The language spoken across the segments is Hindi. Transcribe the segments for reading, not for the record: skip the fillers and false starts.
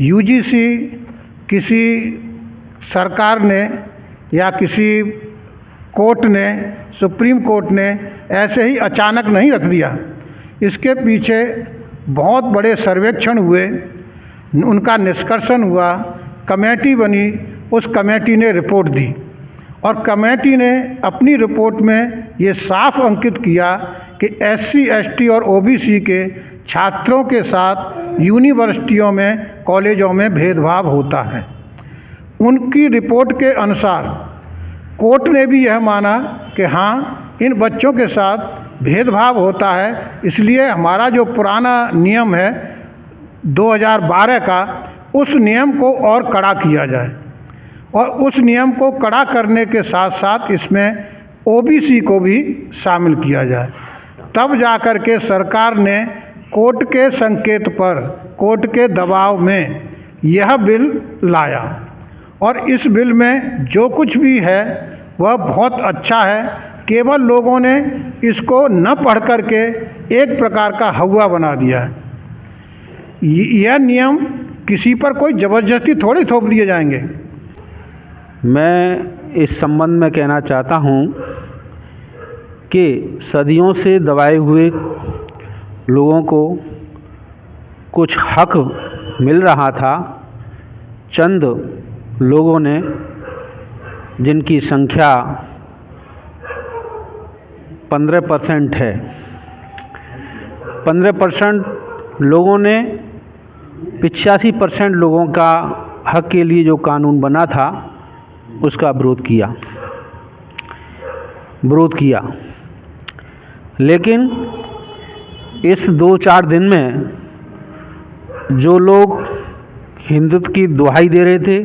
यूजीसी किसी सरकार ने या किसी कोर्ट ने, सुप्रीम कोर्ट ने ऐसे ही अचानक नहीं रख दिया। इसके पीछे बहुत बड़े सर्वेक्षण हुए, उनका निष्कर्षण हुआ, कमेटी बनी, उस कमेटी ने रिपोर्ट दी और कमेटी ने अपनी रिपोर्ट में ये साफ अंकित किया कि एससी, एसटी और ओबीसी के छात्रों के साथ यूनिवर्सिटियों में, कॉलेजों में भेदभाव होता है। उनकी रिपोर्ट के अनुसार कोर्ट ने भी यह माना कि हाँ, इन बच्चों के साथ भेदभाव होता है, इसलिए हमारा जो पुराना नियम है 2012 का, उस नियम को और कड़ा किया जाए और उस नियम को कड़ा करने के साथ साथ इसमें ओबीसी को भी शामिल किया जाए। तब जाकर के सरकार ने कोर्ट के संकेत पर, कोर्ट के दबाव में यह बिल लाया और इस बिल में जो कुछ भी है वह बहुत अच्छा है। केवल लोगों ने इसको न पढ़ कर के एक प्रकार का हवा बना दिया है। यह नियम किसी पर कोई ज़बरदस्ती थोड़ी थोप दिए जाएंगे। मैं इस संबंध में कहना चाहता हूँ कि सदियों से दबाए हुए लोगों को कुछ हक मिल रहा था। चंद लोगों ने, जिनकी संख्या 15% है, 15% लोगों ने 85% लोगों का हक के लिए जो कानून बना था उसका विरोध किया। लेकिन इस 2-4 दिन में जो लोग हिंदुत्व की दुहाई दे रहे थे,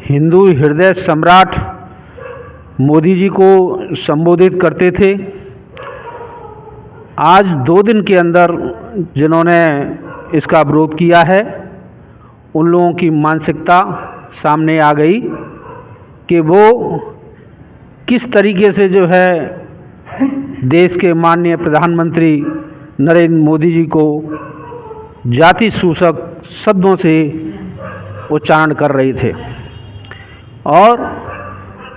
हिंदू हृदय सम्राट मोदी जी को संबोधित करते थे, आज 2 दिन के अंदर जिन्होंने इसका विरोध किया है, उन लोगों की मानसिकता सामने आ गई कि वो किस तरीके से जो है देश के माननीय प्रधानमंत्री नरेंद्र मोदी जी को जाति सूचक शब्दों से उच्चारण कर रहे थे। और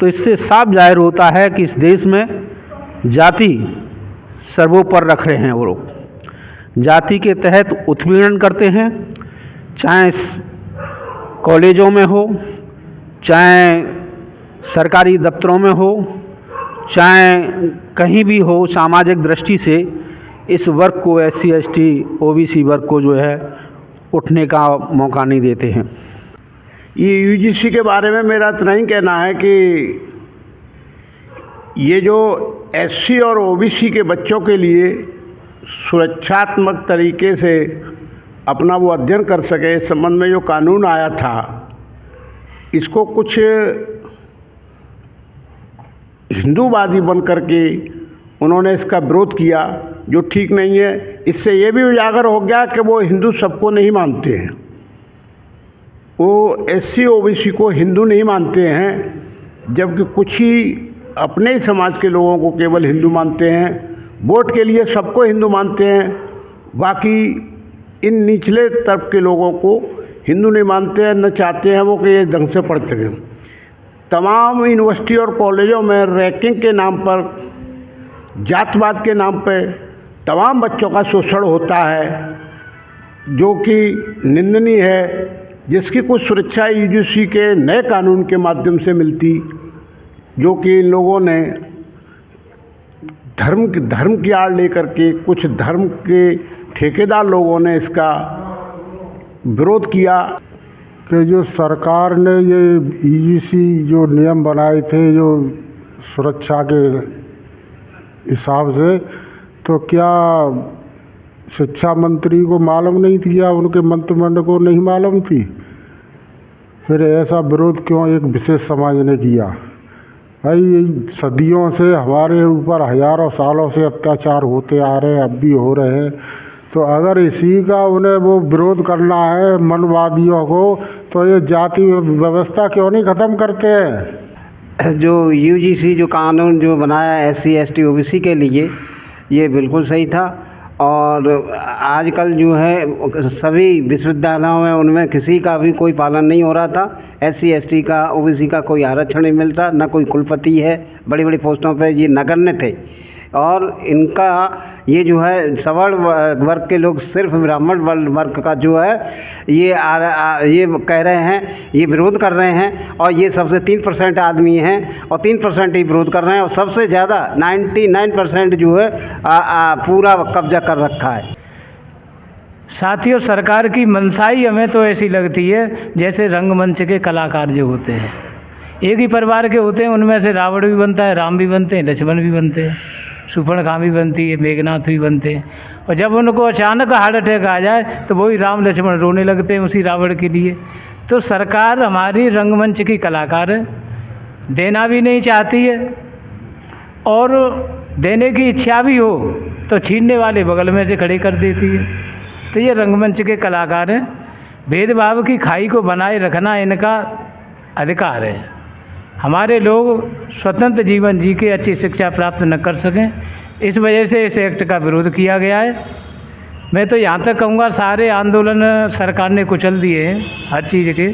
तो इससे साफ जाहिर होता है कि इस देश में जाति सर्वोपरि रख रहे हैं वो लोग। जाति के तहत उत्पीड़न करते हैं, चाहे कॉलेजों में हो, चाहे सरकारी दफ्तरों में हो, चाहे कहीं भी हो। सामाजिक दृष्टि से इस वर्ग को, एससी, एसटी, ओबीसी वर्ग को जो है उठने का मौका नहीं देते हैं। ये यूजीसी के बारे में मेरा इतना ही कहना है कि ये जो एससी और ओबीसी के बच्चों के लिए सुरक्षात्मक तरीके से अपना वो अध्ययन कर सके, इस संबंध में जो कानून आया था, इसको कुछ हिंदूवादी बन करके उन्होंने इसका विरोध किया, जो ठीक नहीं है। इससे ये भी उजागर हो गया कि वो हिंदू सबको नहीं मानते हैं, वो एससी ओबीसी को हिंदू नहीं मानते हैं, जबकि कुछ ही अपने ही समाज के लोगों को केवल हिंदू मानते हैं। वोट के लिए सबको हिंदू मानते हैं, बाकी इन निचले तबके के लोगों को हिंदू नहीं मानते हैं, न चाहते हैं वो कि ये ढंग से पढ़ सकें। तमाम यूनिवर्सिटी और कॉलेजों में रैंकिंग के नाम पर, जातवाद के नाम पर तमाम बच्चों का शोषण होता है, जो कि निंदनीय है, जिसकी कुछ सुरक्षा यूजीसी के नए कानून के माध्यम से मिलती, जो कि इन लोगों ने धर्म की आड़ लेकर के, कुछ धर्म के ठेकेदार लोगों ने इसका विरोध किया कि जो सरकार ने ये यूजीसी जो नियम बनाए थे जो सुरक्षा के हिसाब से, तो क्या शिक्षा मंत्री को मालूम नहीं थी या उनके मंत्रिमंडल को नहीं मालूम थी? फिर ऐसा विरोध क्यों एक विशेष समाज ने किया? भाई सदियों से हमारे ऊपर हजारों सालों से अत्याचार होते आ रहे हैं, अब भी हो रहे हैं। तो अगर इसी का उन्हें वो विरोध करना है मनवादियों को, तो ये जाति व्यवस्था क्यों नहीं ख़त्म करते हैं? जो यूजीसी जो कानून जो बनाया एससी, एसटी, ओबीसी के लिए, ये बिल्कुल सही था और आजकल जो है सभी विश्वविद्यालयों में उनमें किसी का भी कोई पालन नहीं हो रहा था। SC ST का OBC का कोई आरक्षण नहीं मिलता, न कोई कुलपति है, बड़ी बड़ी पोस्टों पे ये नगण्य थे। और इनका ये जो है सवर्ण वर्ग के लोग सिर्फ ब्राह्मण वर्ग का जो है ये ये कह रहे हैं, ये विरोध कर रहे हैं। और ये सबसे 3% आदमी हैं और 3% ही विरोध कर रहे हैं और सबसे ज़्यादा 99% जो है पूरा कब्जा कर रखा है। साथियों, सरकार की मंशाई हमें तो ऐसी लगती है जैसे रंगमंच के कलाकार जो होते हैं, एक ही परिवार के होते हैं, उनमें से रावण भी बनता है, राम भी बनते हैं, लक्ष्मण भी बनते हैं, सुपर्णखा भी बनती है, मेघनाथ भी बनते हैं। और जब उनको अचानक हार्ट अटैक आ जाए तो वही राम लक्ष्मण रोने लगते हैं उसी रावण के लिए। तो सरकार हमारी रंगमंच की कलाकार है, देना भी नहीं चाहती है और देने की इच्छा भी हो तो छीनने वाले बगल में से खड़े कर देती है। तो ये रंगमंच के कलाकार हैं। भेदभाव की खाई को बनाए रखना इनका अधिकार है। हमारे लोग स्वतंत्र जीवन जी के अच्छी शिक्षा प्राप्त न कर सकें, इस वजह से इस एक्ट का विरोध किया गया है। मैं तो यहाँ तक कहूँगा सारे आंदोलन सरकार ने कुचल दिए हैं हर चीज़ के,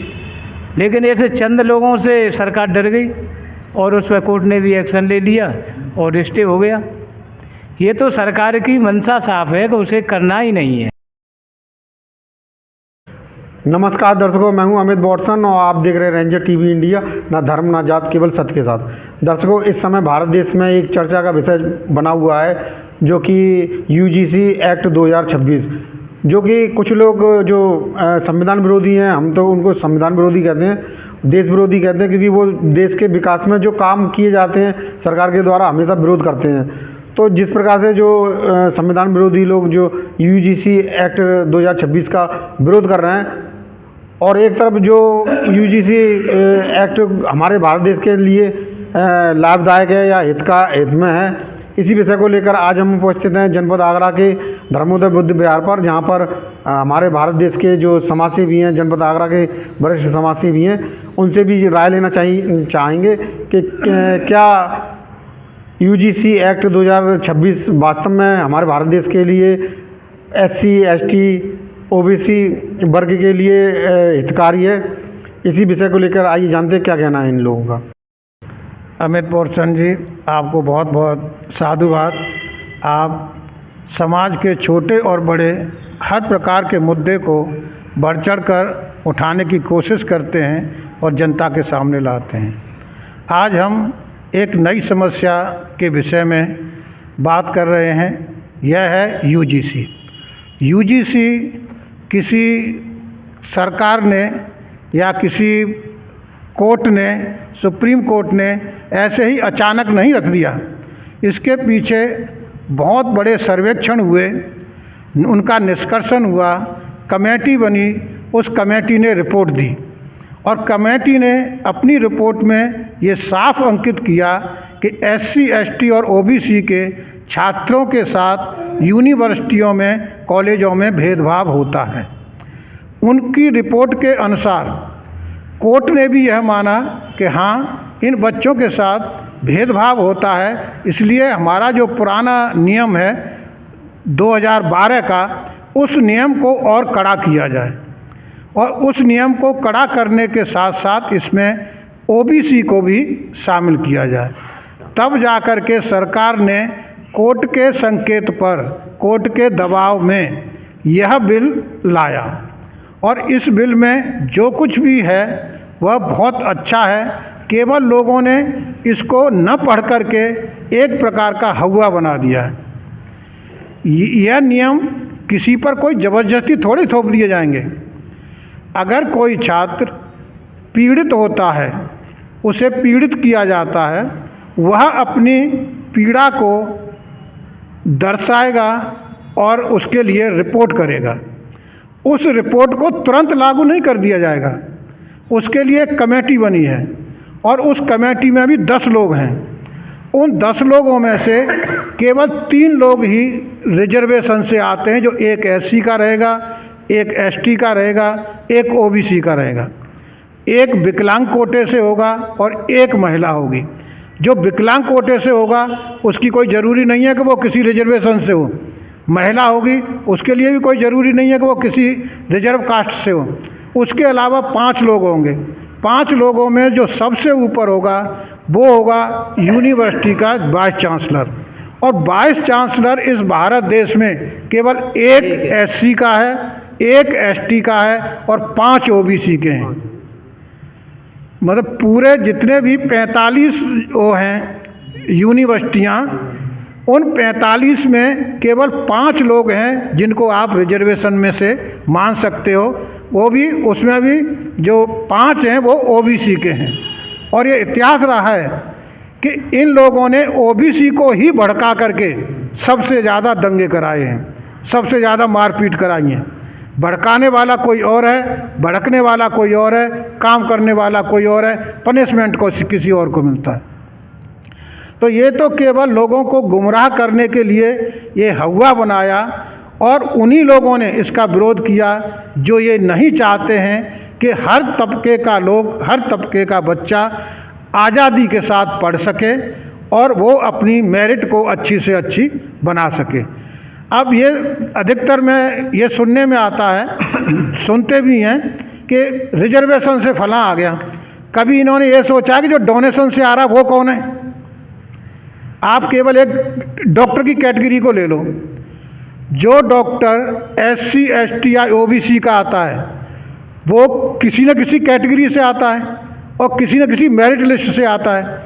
लेकिन ऐसे चंद लोगों से सरकार डर गई और उस पर कोर्ट ने भी एक्शन ले लिया और स्टे हो गया। ये तो सरकार की मंशा साफ है कि उसे करना ही नहीं है। नमस्कार दर्शकों, मैं हूं अमित वॉटसन और आप देख रहे हैं रेंजर टीवी इंडिया, ना धर्म ना जात, केवल सत्य के साथ। दर्शकों, इस समय भारत देश में एक चर्चा का विषय बना हुआ है जो कि UGC एक्ट 2026, जो कि कुछ लोग जो संविधान विरोधी हैं, हम तो उनको संविधान विरोधी कहते हैं, देश विरोधी कहते हैं, क्योंकि वो देश के विकास में जो काम किए जाते हैं सरकार के द्वारा हमेशा विरोध करते हैं। तो जिस प्रकार से जो संविधान विरोधी लोग जो UGC एक्ट 2026 का विरोध कर रहे हैं और एक तरफ जो UGC एक्ट हमारे भारत देश के लिए लाभदायक है या हित में है, इसी विषय को लेकर आज हम उपस्थित हैं जनपद आगरा के धर्मोदय बुद्ध विहार पर, जहां पर हमारे भारत देश के जो समाजसेवी हैं, जनपद आगरा के वरिष्ठ समाजसेवी हैं, उनसे भी राय लेना चाहेंगे कि क्या UGC एक्ट 2026 वास्तव में हमारे भारत देश के लिए SC ST OBC वर्ग के लिए हितकारी है। इसी विषय को लेकर आइए जानते हैं क्या कहना है इन लोगों का। अमित वॉटसन जी, आपको बहुत बहुत साधुवाद। आप समाज के छोटे और बड़े हर प्रकार के मुद्दे को बढ़ चढ़ कर उठाने की कोशिश करते हैं और जनता के सामने लाते हैं। आज हम एक नई समस्या के विषय में बात कर रहे हैं, यह है UGC। UGC किसी सरकार ने या किसी कोर्ट ने, सुप्रीम कोर्ट ने ऐसे ही अचानक नहीं रख दिया। इसके पीछे बहुत बड़े सर्वेक्षण हुए, उनका निष्कर्षण हुआ, कमेटी बनी, उस कमेटी ने रिपोर्ट दी और कमेटी ने अपनी रिपोर्ट में ये साफ अंकित किया कि SC ST और OBC के छात्रों के साथ यूनिवर्सिटियों में, कॉलेजों में भेदभाव होता है। उनकी रिपोर्ट के अनुसार कोर्ट ने भी यह माना कि हाँ, इन बच्चों के साथ भेदभाव होता है, इसलिए हमारा जो पुराना नियम है 2012 का, उस नियम को और कड़ा किया जाए। और उस नियम को कड़ा करने के साथ साथ इसमें OBC को भी शामिल किया जाए। तब जाकर के सरकार ने कोर्ट के संकेत पर, कोर्ट के दबाव में यह बिल लाया और इस बिल में जो कुछ भी है वह बहुत अच्छा है। केवल लोगों ने इसको न पढ़ कर के एक प्रकार का हवा बना दिया है। यह नियम किसी पर कोई ज़बरदस्ती थोड़ी थोप लिए जाएंगे। अगर कोई छात्र पीड़ित होता है, उसे पीड़ित किया जाता है, वह अपनी पीड़ा को दर्शाएगा और उसके लिए रिपोर्ट करेगा। उस रिपोर्ट को तुरंत लागू नहीं कर दिया जाएगा, उसके लिए एक कमेटी बनी है और उस कमेटी में भी 10 लोग हैं। उन 10 लोगों में से केवल 3 लोग ही रिजर्वेशन से आते हैं, जो एक SC का रहेगा, एक ST का रहेगा, एक OBC का रहेगा। एक विकलांग कोटे से होगा और एक महिला होगी। जो विकलांग कोटे से होगा उसकी कोई ज़रूरी नहीं है कि वो किसी रिजर्वेशन से हो, महिला होगी उसके लिए भी कोई ज़रूरी नहीं है कि वो किसी रिजर्व कास्ट से हो। उसके अलावा 5 लोग होंगे। 5 लोगों में जो सबसे ऊपर होगा वो होगा यूनिवर्सिटी का वाइस चांसलर। और वाइस चांसलर इस भारत देश में केवल एक एससी का है, एक एसटी का है और 5 ओबीसी के हैं। मतलब पूरे जितने भी 45 वो हैं यूनिवर्सिटियाँ, उन 45 में केवल 5 लोग हैं जिनको आप रिजर्वेशन में से मान सकते हो। वो भी उसमें भी जो 5 हैं वो ओबीसी के हैं। और ये इतिहास रहा है कि इन लोगों ने ओबीसी को ही भड़का करके सबसे ज़्यादा दंगे कराए हैं, सबसे ज़्यादा मारपीट कराई है। भड़काने वाला कोई और है, भड़कने वाला कोई और है, काम करने वाला कोई और है, पनिशमेंट को किसी और को मिलता है। तो ये तो केवल लोगों को गुमराह करने के लिए ये हवा बनाया और उन्हीं लोगों ने इसका विरोध किया जो ये नहीं चाहते हैं कि हर तबके का लोग, हर तबके का बच्चा आज़ादी के साथ पढ़ सके और वो अपनी मेरिट को अच्छी से अच्छी बना सके। अब ये अधिकतर में ये सुनने में आता है, सुनते भी हैं कि रिजर्वेशन से फलां आ गया। कभी इन्होंने ये सोचा कि जो डोनेशन से आ रहा वो कौन है? आप केवल एक डॉक्टर की कैटेगरी को ले लो। जो डॉक्टर एससी, एसटी या ओबीसी का आता है वो किसी न किसी कैटेगरी से आता है और किसी न किसी मेरिट लिस्ट से आता है।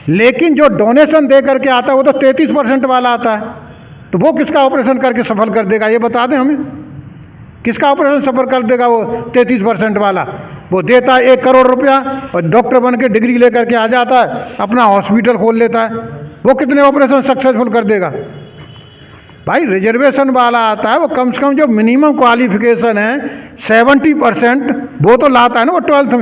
लेकिन जो डोनेशन दे करके आता है वो तो 33% वाला आता है। तो वो किसका ऑपरेशन करके सफल कर देगा? ये बता दें हमें, किसका ऑपरेशन सफल कर देगा वो 33% वाला? वो देता है 1 करोड़ रुपया और डॉक्टर बन के डिग्री लेकर के आ जाता है, अपना हॉस्पिटल खोल लेता है। वो कितने ऑपरेशन सक्सेसफुल कर देगा? भाई रिजर्वेशन वाला आता है वो कम से कम जो मिनिमम क्वालिफिकेशन है 70% वो तो लाता है ना। वो 12th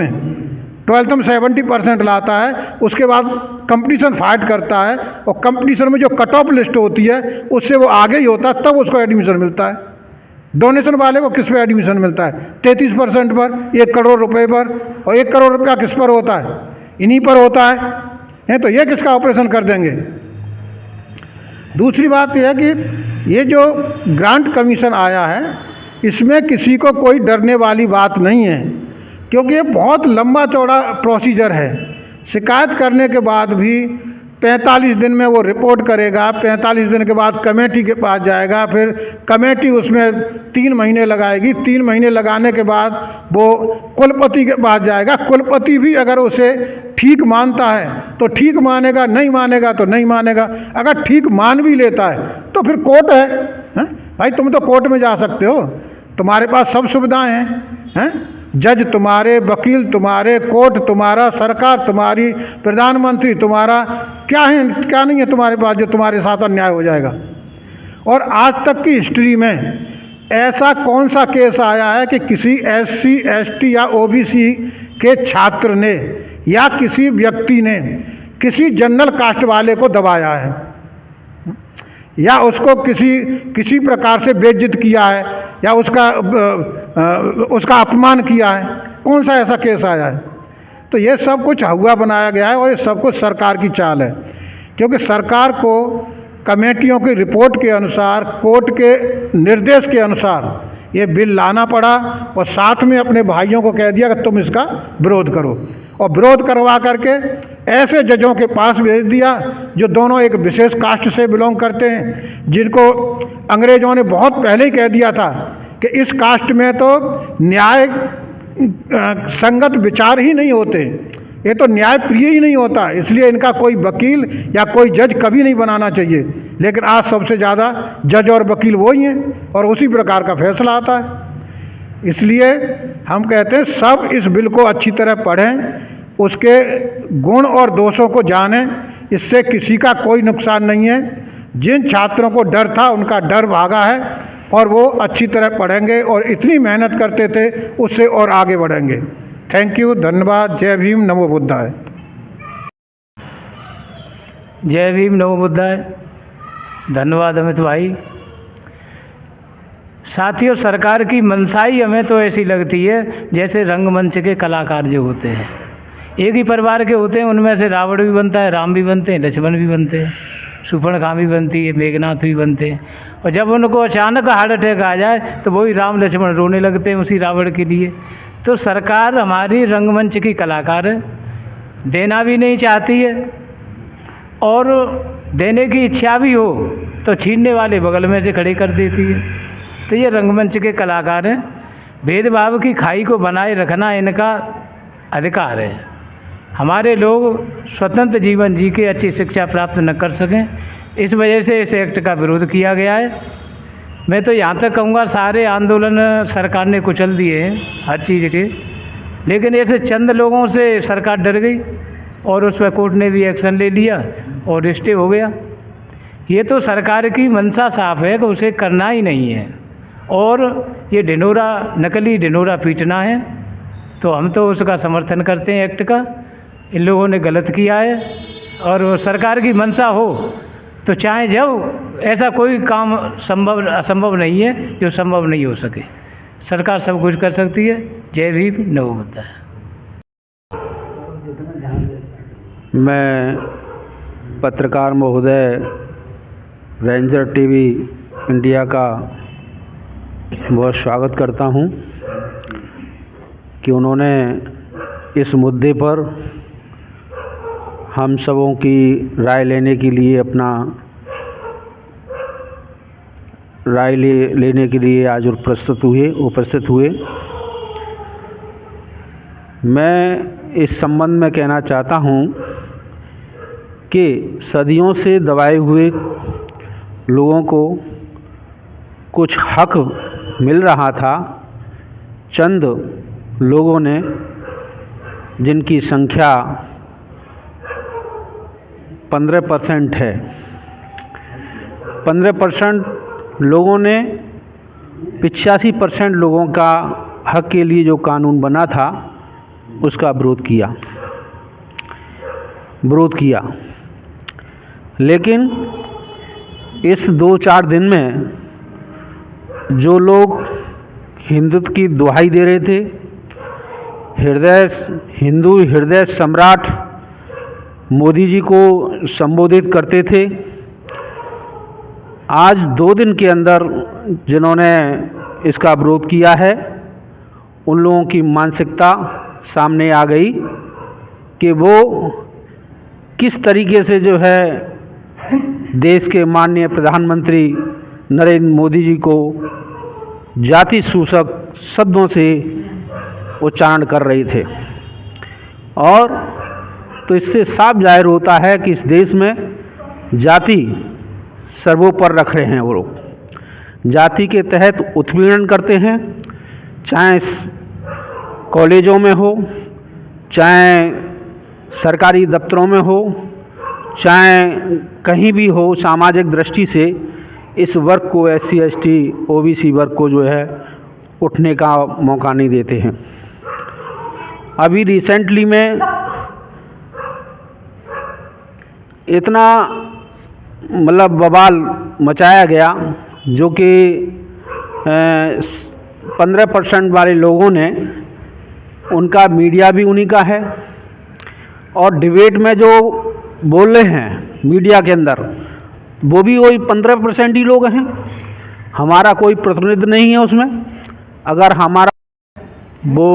में 70% लाता है। उसके बाद कंपटीशन फाइट करता है और कंपटीशन में जो कट ऑफ लिस्ट होती है उससे वो आगे ही होता है, तब उसको एडमिशन मिलता है। डोनेशन वाले को किस पे एडमिशन मिलता है? 33% पर, 1 करोड़ रुपए पर। और 1 करोड़ रुपया किस पर होता है? इन्हीं पर होता है। तो ये किसका ऑपरेशन कर देंगे? दूसरी बात यह है कि ये जो ग्रांट कमीशन आया है इसमें किसी को कोई डरने वाली बात नहीं है, क्योंकि ये बहुत लंबा चौड़ा प्रोसीजर है। शिकायत करने के बाद भी 45 दिन में वो रिपोर्ट करेगा, 45 दिन के बाद कमेटी के पास जाएगा, फिर कमेटी उसमें 3 महीने लगाएगी, 3 महीने लगाने के बाद वो कुलपति के पास जाएगा। कुलपति भी अगर उसे ठीक मानता है तो ठीक मानेगा, नहीं मानेगा तो नहीं मानेगा। अगर ठीक मान भी लेता है तो फिर कोर्ट है। भाई तुम तो कोर्ट में जा सकते हो, तुम्हारे पास सब सुविधाएं हैं। जज तुम्हारे, वकील तुम्हारे, कोर्ट तुम्हारा, सरकार तुम्हारी, प्रधानमंत्री तुम्हारा, क्या है क्या नहीं है तुम्हारे पास जो तुम्हारे साथ अन्याय हो जाएगा। और आज तक की हिस्ट्री में ऐसा कौन सा केस आया है कि किसी एससी, एसटी या ओबीसी के छात्र ने या किसी व्यक्ति ने किसी जनरल कास्ट वाले को दबाया है या उसको किसी प्रकार से बेइज्जत किया है या उसका अपमान किया है? कौन सा ऐसा केस आया है? तो ये सब कुछ हुआ बनाया गया है और ये सब कुछ सरकार की चाल है, क्योंकि सरकार को कमेटियों की रिपोर्ट के अनुसार, कोर्ट के निर्देश के अनुसार ये बिल लाना पड़ा और साथ में अपने भाइयों को कह दिया कि तुम इसका विरोध करो। और विरोध करवा करके ऐसे जजों के पास भेज दिया जो दोनों एक विशेष कास्ट से बिलोंग करते हैं, जिनको अंग्रेज़ों ने बहुत पहले ही कह दिया था कि इस कास्ट में तो न्याय संगत विचार ही नहीं होते, ये तो न्याय प्रिय ही नहीं होता, इसलिए इनका कोई वकील या कोई जज कभी नहीं बनाना चाहिए। लेकिन आज सबसे ज़्यादा जज और वकील वो ही हैं और उसी प्रकार का फैसला आता है। इसलिए हम कहते हैं सब इस बिल को अच्छी तरह पढ़ें, उसके गुण और दोषों को जानें, इससे किसी का कोई नुकसान नहीं है। जिन छात्रों को डर था उनका डर भागा है और वो अच्छी तरह पढ़ेंगे और इतनी मेहनत करते थे उससे और आगे बढ़ेंगे। थैंक यू, धन्यवाद। जय भीम, नमो बुद्धाय। जय भीम, नमो बुद्धाय। धन्यवाद अमित भाई। साथियों, सरकार की मंशाई हमें तो ऐसी लगती है जैसे रंगमंच के कलाकार जो होते हैं, एक ही परिवार के होते हैं, उनमें से रावण भी बनता है, राम भी बनते हैं, लक्ष्मण भी बनते हैं। सुपर्णखा भी बनती है, मेघनाथ भी बनते हैं। और जब उनको अचानक हार्ट अटैक आ जाए तो वही राम लक्ष्मण रोने लगते हैं उसी रावण के लिए। तो सरकार हमारी रंगमंच की कलाकार है, देना भी नहीं चाहती है, और देने की इच्छा भी हो तो छीनने वाले बगल में से खड़े कर देती है। तो ये रंगमंच के कलाकार हैं। भेदभाव की खाई को बनाए रखना इनका अधिकार है। हमारे लोग स्वतंत्र जीवन जी के अच्छी शिक्षा प्राप्त न कर सकें, इस वजह से इस एक्ट का विरोध किया गया है। मैं तो यहाँ तक कहूँगा सारे आंदोलन सरकार ने कुचल दिए हैं हर चीज़ के, लेकिन ऐसे चंद लोगों से सरकार डर गई और उस पर कोर्ट ने भी एक्शन ले लिया और स्टे हो गया। ये तो सरकार की मंशा साफ है कि उसे करना ही नहीं है, और ये ढिंढोरा, नकली ढिंढोरा पीटना है। तो हम तो उसका समर्थन करते हैं एक्ट का। इन लोगों ने गलत किया है, और सरकार की मंशा हो तो चाहे जब ऐसा कोई काम असंभव नहीं है जो संभव नहीं हो सके। सरकार सब कुछ कर सकती है। जय भीम, नमो बुद्धाय। मैं पत्रकार महोदय रेंजर टीवी इंडिया का बहुत स्वागत करता हूं कि उन्होंने इस मुद्दे पर हम सबों की राय लेने के लिए अपना राय लेने के लिए आज उपस्थित हुए। मैं इस संबंध में कहना चाहता हूं कि सदियों से दबाए हुए लोगों को कुछ हक मिल रहा था। चंद लोगों ने, जिनकी संख्या 15% है, 15% लोगों ने 85% लोगों का हक के लिए जो कानून बना था उसका विरोध किया। लेकिन इस 2-4 दिन में जो लोग हिंदुत्व की दुहाई दे रहे थे, हिंदू हृदय सम्राट मोदी जी को संबोधित करते थे, आज 2 दिन के अंदर जिन्होंने इसका विरोध किया है, उन लोगों की मानसिकता सामने आ गई कि वो किस तरीके से जो है देश के माननीय प्रधानमंत्री नरेंद्र मोदी जी को जाति सूचक शब्दों से उच्चारण कर रहे थे। और तो इससे साफ जाहिर होता है कि इस देश में जाति सर्वोपर रख रहे हैं। वो लोग जाति के तहत उत्पीड़न करते हैं, चाहे कॉलेजों में हो, चाहे सरकारी दफ्तरों में हो, चाहे कहीं भी हो। सामाजिक दृष्टि से इस वर्ग को, SC ST OBC वर्ग को जो है उठने का मौका नहीं देते हैं। अभी रिसेंटली में इतना मतलब बवाल मचाया गया, जो कि 15% वाले लोगों ने, उनका मीडिया भी उन्हीं का है, और डिबेट में जो बोल रहे हैं मीडिया के अंदर वो भी वही 15% ही लोग हैं। हमारा कोई प्रतिनिधि नहीं है उसमें। अगर हमारा वो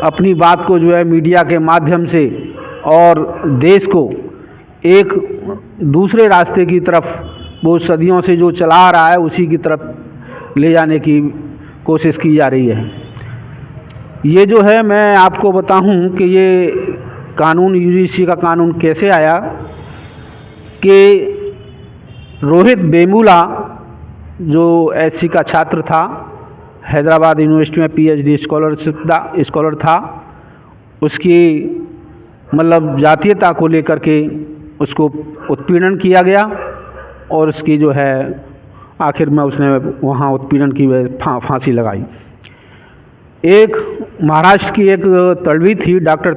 अपनी बात को जो है मीडिया के माध्यम से और देश को एक दूसरे रास्ते की तरफ, वो सदियों से जो चला रहा है उसी की तरफ ले जाने की कोशिश की जा रही है। ये जो है, मैं आपको बताऊं कि ये कानून, UGC का कानून कैसे आया कि रोहित वेमुला जो SC का छात्र था, हैदराबाद यूनिवर्सिटी में PhD स्कॉलर था, उसकी मतलब जातीयता को लेकर के उसको उत्पीड़न किया गया, और उसकी जो है आखिर में उसने वहाँ उत्पीड़न की फांसी लगाई। एक महाराष्ट्र की एक तड़वी थी, डॉक्टर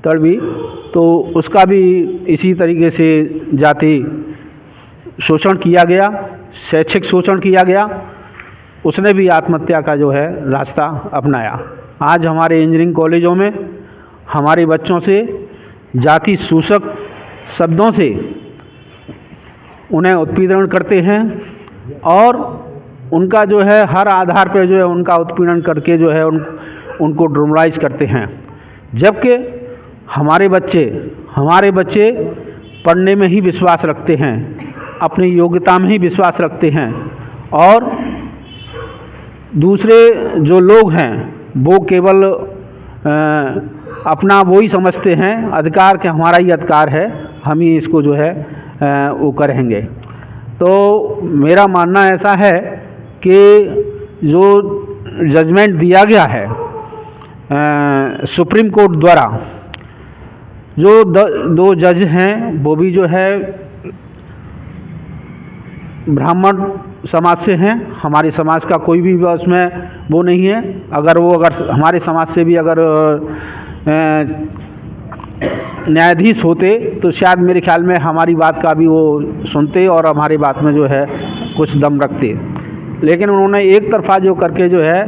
तड़वी, तो उसका भी इसी तरीके से जाति शोषण किया गया, शैक्षिक शोषण किया गया। उसने भी आत्महत्या का जो है रास्ता अपनाया। आज हमारे इंजीनियरिंग कॉलेजों में हमारे बच्चों से जाति सूचक शब्दों से उन्हें उत्पीड़न करते हैं और उनका जो है हर आधार पे जो है उनका उत्पीड़न करके जो है उनको डिमोरलाइज करते हैं। जबकि हमारे बच्चे पढ़ने में ही विश्वास रखते हैं, अपनी योग्यता में ही विश्वास रखते हैं और दूसरे जो लोग हैं वो केवल अपना वो ही समझते हैं अधिकार कि हमारा ही अधिकार है, हम ही इसको जो है वो करेंगे। तो मेरा मानना ऐसा है कि जो जजमेंट दिया गया है सुप्रीम कोर्ट द्वारा, जो दो जज हैं वो भी जो है ब्राह्मण समाज से हैं। हमारे समाज का कोई भी उसमें वो नहीं है। अगर हमारे समाज से भी अगर न्यायाधीश होते तो शायद मेरे ख्याल में हमारी बात का भी वो सुनते और हमारी बात में जो है कुछ दम रखते। लेकिन उन्होंने एक तरफा जो करके जो है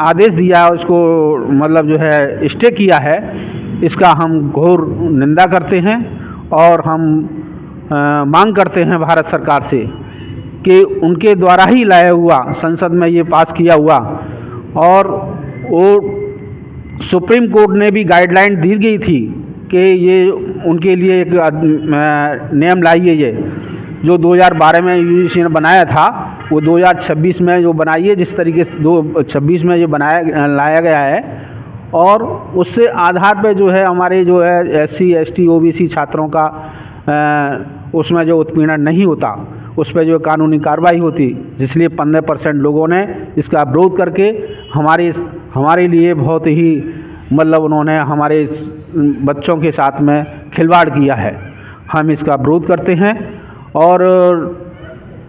आदेश दिया, उसको मतलब जो है स्टे किया है, इसका हम घोर निंदा करते हैं और हम मांग करते हैं भारत सरकार से कि उनके द्वारा ही लाया हुआ संसद में ये पास किया हुआ और वो सुप्रीम कोर्ट ने भी गाइडलाइन दी गई थी कि ये उनके लिए एक नियम लाइए, ये जो 2012 में यूजीसी ने बनाया था वो 2026 में जो बनाई है, जिस तरीके से 2026 में जो लाया गया है और उससे आधार पे जो है हमारे जो है SC ST OBC छात्रों का उसमें जो उत्पीड़न नहीं होता, उस पर जो कानूनी कार्रवाई होती, इसलिए 15% लोगों ने इसका विरोध करके हमारे लिए बहुत ही मतलब उन्होंने हमारे बच्चों के साथ में खिलवाड़ किया है। हम इसका विरोध करते हैं और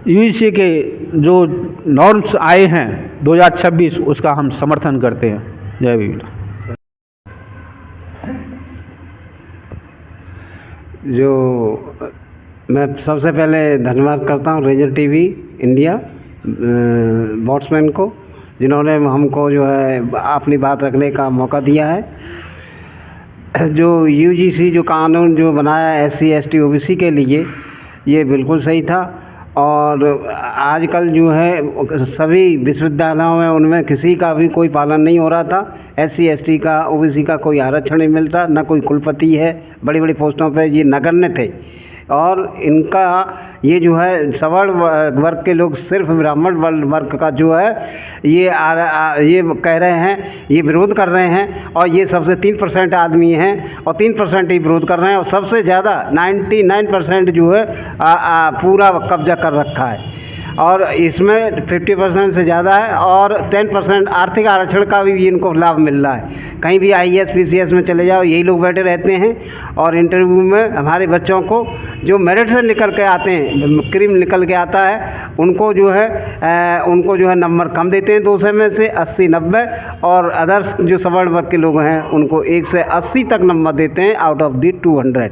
यूजीसी के जो नॉर्म्स आए हैं 2026 उसका हम समर्थन करते हैं। जय भीम। जो मैं सबसे पहले धन्यवाद करता हूँ रेंजर टीवी इंडिया बॉट्समैन को, जिन्होंने हमको जो है अपनी बात रखने का मौका दिया है। जो यूजीसी जो कानून जो बनाया SC ST OBC के लिए, ये बिल्कुल सही था और आजकल जो है सभी विश्वविद्यालयों में उनमें किसी का भी कोई पालन नहीं हो रहा था। SC ST का OBC का कोई आरक्षण नहीं मिलता, ना कोई कुलपति है, बड़ी बड़ी पोस्टों पे ये नगण्य थे और इनका ये जो है सवर्ण वर्ग के लोग, सिर्फ ब्राह्मण वर्ग का जो है ये कह रहे हैं, ये विरोध कर रहे हैं और ये सबसे 3% आदमी हैं और 3% ही विरोध कर रहे हैं और सबसे ज़्यादा 99% जो है पूरा कब्जा कर रखा है और इसमें 50% से ज़्यादा है और 10% आर्थिक आरक्षण का भी इनको लाभ मिल रहा है। कहीं भी IAS PCS में चले जाओ यही लोग बैठे रहते हैं और इंटरव्यू में हमारे बच्चों को जो मेरिट से निकल के आते हैं, क्रीम निकल के आता है, उनको जो है नंबर कम देते हैं 200 में से 80-90 और अदर्स जो सवर्ण वर्ग के लोग हैं उनको 1 से 80 तक नंबर देते हैं आउट ऑफ दी 200।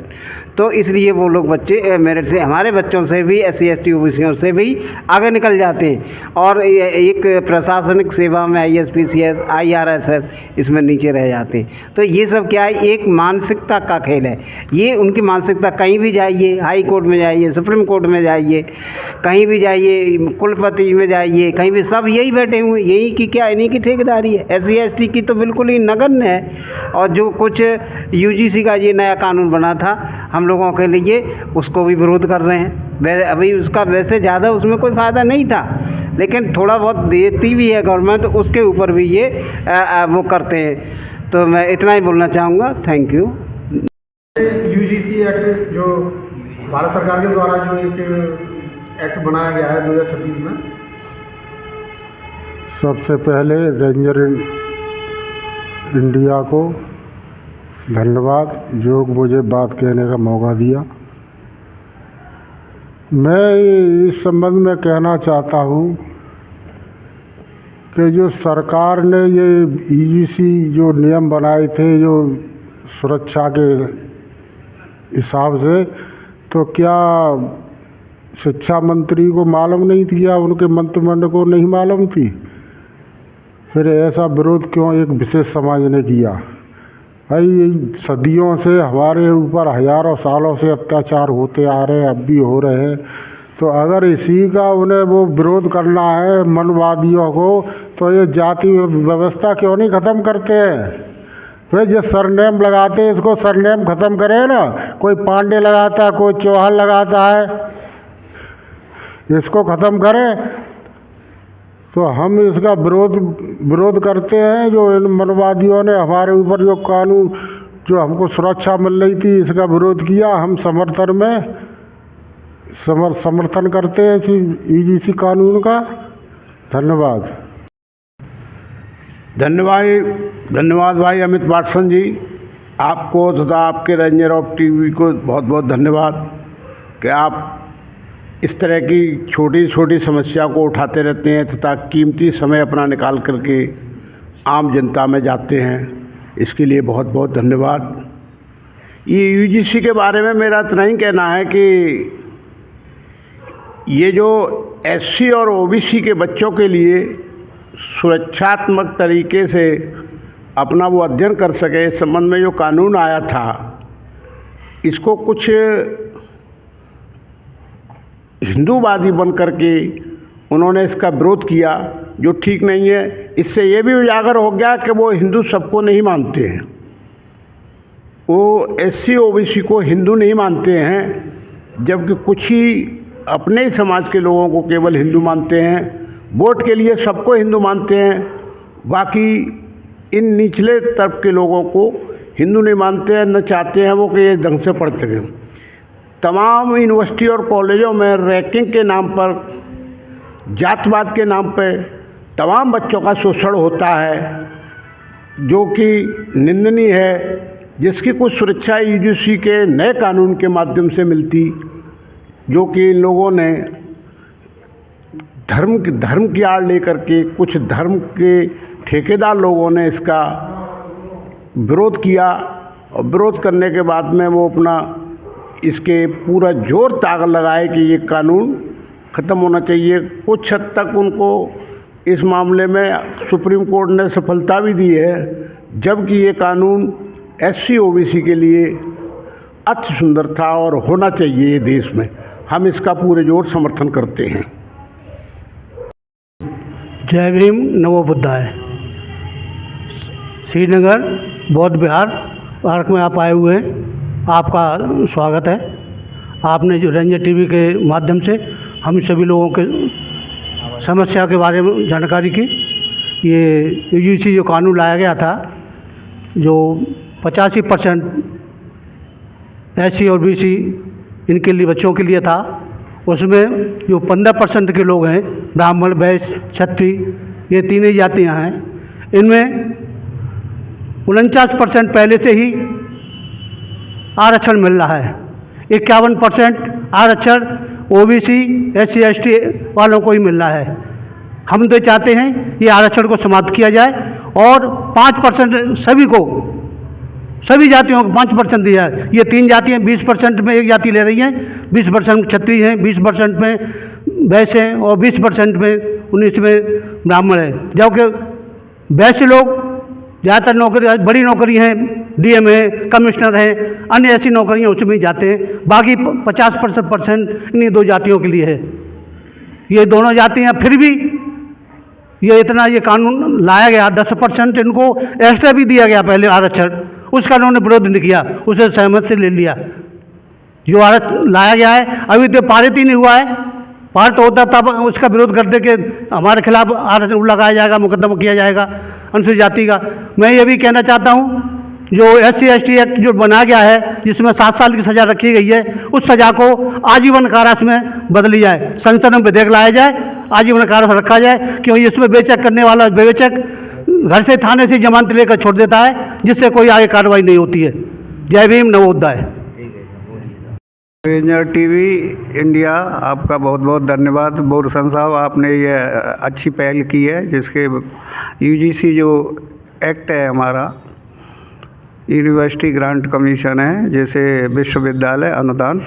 तो इसलिए वो लोग बच्चे मेरिट से हमारे बच्चों से भी SC ST OBC से भी आगे निकल जाते हैं और एक प्रशासनिक सेवा में IAS PCS IRSS इसमें नीचे रह जाते हैं। तो ये सब क्या है, एक मानसिकता का खेल है। ये उनकी मानसिकता, कहीं भी जाइए, हाई कोर्ट में जाइए, सुप्रीम कोर्ट में जाइए, कहीं भी जाइए, कुलपति में जाइए, कहीं भी सब यही बैठे हुए, यही की क्या इन्हीं की ठेकेदारी है। SC ST की तो बिल्कुल ही नगण्य है और जो कुछ UGC का ये नया कानून बना था हम लोगों के लिए, उसको भी विरोध कर रहे हैं। अभी उसका वैसे ज़्यादा उसमें कोई फ़ायदा नहीं था, लेकिन थोड़ा बहुत देती भी है गवर्नमेंट, तो उसके ऊपर भी ये वो करते हैं। तो मैं इतना ही बोलना चाहूँगा। Thank you. UGC एक्ट जो भारत सरकार के द्वारा जो एक एक्ट बनाया गया है 2026 में, सबसे पहले रेंजर इंडिया को धन्यवाद जो मुझे बात कहने का मौका दिया। मैं इस संबंध में कहना चाहता हूँ कि जो सरकार ने ये UGC जो नियम बनाए थे जो सुरक्षा के हिसाब से, तो क्या शिक्षा मंत्री को मालूम नहीं थी या उनके मंत्रिमंडल को नहीं मालूम थी? फिर ऐसा विरोध क्यों एक विशेष समाज ने किया? भाई सदियों से हमारे ऊपर हज़ारों सालों से अत्याचार होते आ रहे हैं, अब भी हो रहे हैं। तो अगर इसी का उन्हें वो विरोध करना है मनवादियों को, तो ये जाति व्यवस्था क्यों नहीं ख़त्म करते हैं? वे जो सरनेम लगाते हैं इसको सरनेम ख़त्म करें ना। कोई पांडे लगाता है, कोई चौहान लगाता है, इसको ख़त्म करें। तो हम इसका विरोध करते हैं। जो इन मनवादियों ने हमारे ऊपर जो कानून, जो हमको सुरक्षा मिल रही थी, इसका विरोध किया। हम समर्थन करते हैं ईजीसी कानून का। धन्यवाद। धन्यवाद भाई अमित वाटसन जी, आपको तथा आपके रेंजर ऑफ टीवी को बहुत बहुत धन्यवाद कि आप इस तरह की छोटी छोटी समस्या को उठाते रहते हैं तथा कीमती समय अपना निकाल करके आम जनता में जाते हैं। इसके लिए बहुत बहुत धन्यवाद। ये यूजीसी के बारे में मेरा इतना ही कहना है कि ये जो एससी और ओबीसी के बच्चों के लिए सुरक्षात्मक तरीके से अपना वो अध्ययन कर सके, इस संबंध में जो कानून आया था, इसको कुछ हिंदूवादी बन करके उन्होंने इसका विरोध किया, जो ठीक नहीं है। इससे ये भी उजागर हो गया कि वो हिंदू सबको नहीं मानते हैं, वो एससी ओबीसी को हिंदू नहीं मानते हैं, जबकि कुछ ही अपने ही समाज के लोगों को केवल हिंदू मानते हैं। वोट के लिए सबको हिंदू मानते हैं, बाकी इन निचले तबके के लोगों को हिंदू नहीं मानते हैं, न चाहते हैं वो कि ये ढंग से पढ़ सकें। तमाम यूनिवर्सिटी और कॉलेजों में रैंकिंग के नाम पर, जातवाद के नाम पर तमाम बच्चों का शोषण होता है, जो कि निंदनीय है, जिसकी कुछ सुरक्षा यूजीसी के नए कानून के माध्यम से मिलती, जो कि इन लोगों ने धर्म की आड़ लेकर के कुछ धर्म के ठेकेदार लोगों ने इसका विरोध किया। और विरोध करने के बाद में वो अपना इसके पूरा जोर ताकत लगाए कि ये कानून ख़त्म होना चाहिए। कुछ हद तक उनको इस मामले में सुप्रीम कोर्ट ने सफलता भी दी है, जबकि ये कानून एससी ओबीसी के लिए अति सुंदर था और होना चाहिए ये देश में। हम इसका पूरे जोर समर्थन करते हैं। जय भीम, नमो बुद्धाय। श्रीनगर बौद्ध विहार पार्क में आप आए हुए हैं, आपका स्वागत है। आपने जो रेंजर टीवी के माध्यम से हम सभी लोगों के समस्या के बारे में जानकारी की। ये यूजीसी जो कानून लाया गया था, जो 85% एससी और बीसी इनके लिए, बच्चों के लिए था, उसमें जो 15% के लोग हैं, ब्राह्मण, वैश्य, क्षत्रिय, ये तीन ही जातियाँ हैं, इनमें 49% पहले से ही आरक्षण मिल रहा है। 51% आरक्षण ओबीसी, एससी, एसटी वालों को ही मिल रहा है। हम तो चाहते हैं ये आरक्षण को समाप्त किया जाए और 5% सभी को, सभी जातियों को 5% दिया है। ये तीन जातियाँ 20% में एक जाति ले रही हैं, 20% क्षत्रिय हैं, 20% में वैश्य हैं और 20% में 19 में ब्राह्मण हैं। जबकि वैश्य लोग ज़्यादातर नौकरी, बड़ी नौकरी हैं, डीएम है, कमिश्नर हैं, अन्य ऐसी नौकरियां उसमें जाते हैं। बाकी 50% इन्हीं दो जातियों के लिए है। ये दोनों जातियां, फिर भी ये इतना ये कानून लाया गया, 10% इनको एक्स्ट्रा भी दिया गया पहले आरक्षण, उसका उन्होंने विरोध नहीं किया, उसे सहमत से ले लिया। जो आरक्षण लाया गया है अभी तो पारित ही नहीं हुआ है। पारित होता तब उसका विरोध करते कि हमारे खिलाफ आरक्षण लगाया जाएगा, मुकदमा किया जाएगा अनुसूचित जाति का। मैं ये भी कहना चाहता हूँ, जो SC ST एक्ट जो बना गया है, जिसमें 7 साल की सज़ा रखी गई है, उस सज़ा को आजीवन कारावास में बदली जाए, संसद में विधेयक लाया जाए, आजीवन कारावास रखा जाए, क्योंकि इसमें बेचक करने वाला बेचक घर से थाने से जमानत लेकर छोड़ देता है, जिससे कोई आगे कार्रवाई नहीं होती है। जय Bhim, Navodaya. Ranger TV India, आपका बहुत बहुत धन्यवाद। बोरसन साहब, आपने ये अच्छी पहल की है, जिसके यूजीसी जो एक्ट है हमारा, यूनिवर्सिटी ग्रांट कमीशन है, जैसे विश्वविद्यालय अनुदान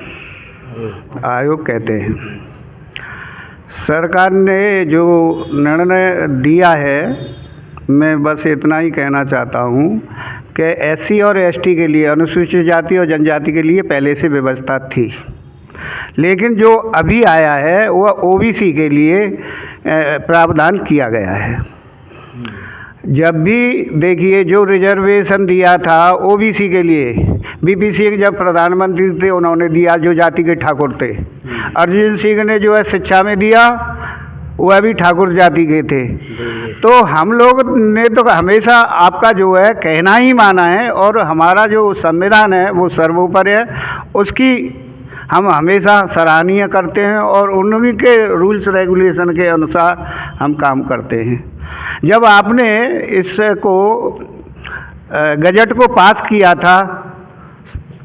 आयोग कहते हैं। सरकार ने जो निर्णय दिया है, मैं बस इतना ही कहना चाहता हूँ कि एससी और एसटी के लिए, अनुसूचित जाति और जनजाति के लिए पहले से व्यवस्था थी, लेकिन जो अभी आया है वह ओबीसी के लिए प्रावधान किया गया है। जब भी देखिए जो रिजर्वेशन दिया था ओबीसी के लिए, बीपी सिंह जब प्रधानमंत्री थे उन्होंने दिया, जो जाति के ठाकुर थे। अर्जुन सिंह ने जो है शिक्षा में दिया, वह भी ठाकुर जाति के थे। तो हम लोग ने तो हमेशा आपका जो है कहना ही माना है, और हमारा जो संविधान है वो सर्वोपरि है, उसकी हम हमेशा सराहनीय करते हैं और उन्हीं के रूल्स रेगुलेशन के अनुसार हम काम करते हैं। जब आपने इसको गजट को पास किया था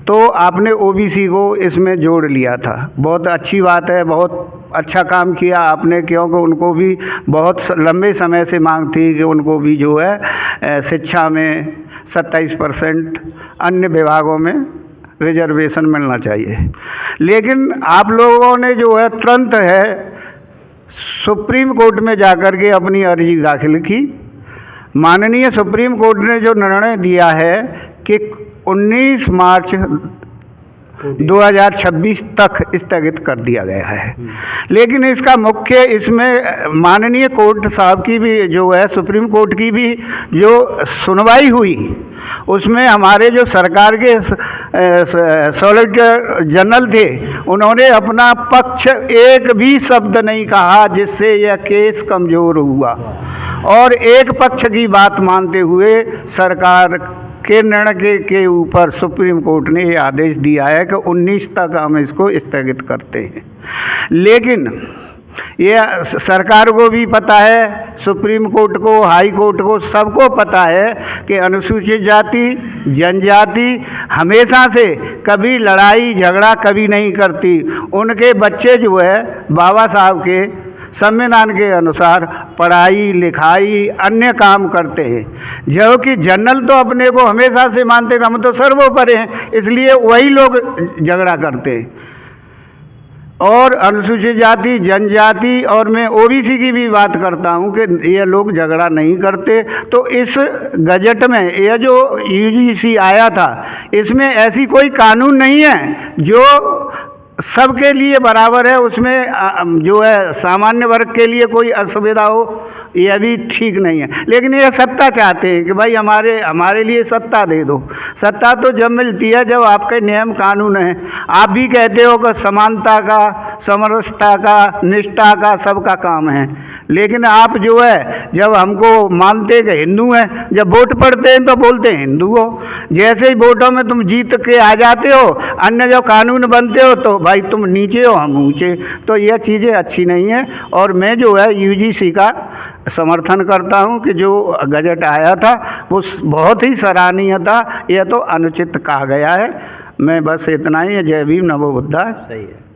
तो आपने ओबीसी को इसमें जोड़ लिया था। बहुत अच्छी बात है, बहुत अच्छा काम किया आपने, क्योंकि उनको भी बहुत लंबे समय से मांग थी कि उनको भी जो है शिक्षा में 27%, अन्य विभागों में रिजर्वेशन मिलना चाहिए। लेकिन आप लोगों ने जो है तुरंत है सुप्रीम कोर्ट में जाकर के अपनी अर्जी दाखिल की। माननीय सुप्रीम कोर्ट ने जो निर्णय दिया है कि 19 मार्च 2026 तक स्थगित कर दिया गया है, लेकिन इसका मुख्य इसमें माननीय कोर्ट साहब की भी जो है, सुप्रीम कोर्ट की भी जो सुनवाई हुई, उसमें हमारे जो सरकार के सॉलिसिटर जनरल थे उन्होंने अपना पक्ष एक भी शब्द नहीं कहा, जिससे यह केस कमज़ोर हुआ, और एक पक्ष की बात मानते हुए सरकार के निर्णय के ऊपर सुप्रीम कोर्ट ने ये आदेश दिया है कि 19 तक हम इसको स्थगित करते हैं। लेकिन यह सरकार को भी पता है, सुप्रीम कोर्ट को, हाई कोर्ट को, सबको पता है कि अनुसूचित जाति, जनजाति हमेशा से कभी लड़ाई झगड़ा कभी नहीं करती। उनके बच्चे जो है बाबा साहब के संविधान के अनुसार पढ़ाई लिखाई अन्य काम करते हैं, जबकि जनरल तो अपने को हमेशा से मानते हैं हम तो सर्वोपरि हैं, इसलिए वही लोग झगड़ा करते हैं। और अनुसूचित जाति, जनजाति और मैं ओबीसी की भी बात करता हूं कि ये लोग झगड़ा नहीं करते। तो इस गजट में यह जो यूजीसी आया था, इसमें ऐसी कोई कानून नहीं है जो सबके लिए बराबर है, उसमें जो है सामान्य वर्ग के लिए कोई असुविधा हो, यह भी ठीक नहीं है। लेकिन ये सत्ता चाहते हैं कि भाई हमारे लिए सत्ता दे दो। सत्ता तो जब मिलती है जब आपके नियम कानून हैं। आप भी कहते हो कि समानता का, समरसता का, निष्ठा का सबका काम है, लेकिन आप जो है जब हमको मानते कि हिंदू हैं, जब वोट पड़ते हैं तो बोलते हैं हिंदू हो। जैसे ही वोटों में तुम जीत के आ जाते हो, अन्य जो कानून बनते हो तो भाई तुम नीचे हो हम ऊंचे। तो यह चीज़ें अच्छी नहीं है, और मैं जो है यूजीसी का समर्थन करता हूं कि जो गजट आया था वो बहुत ही सराहनीय था। यह तो अनुचित कहा गया है। मैं बस इतना ही, जय भीम नमो बुद्धाय। सही है।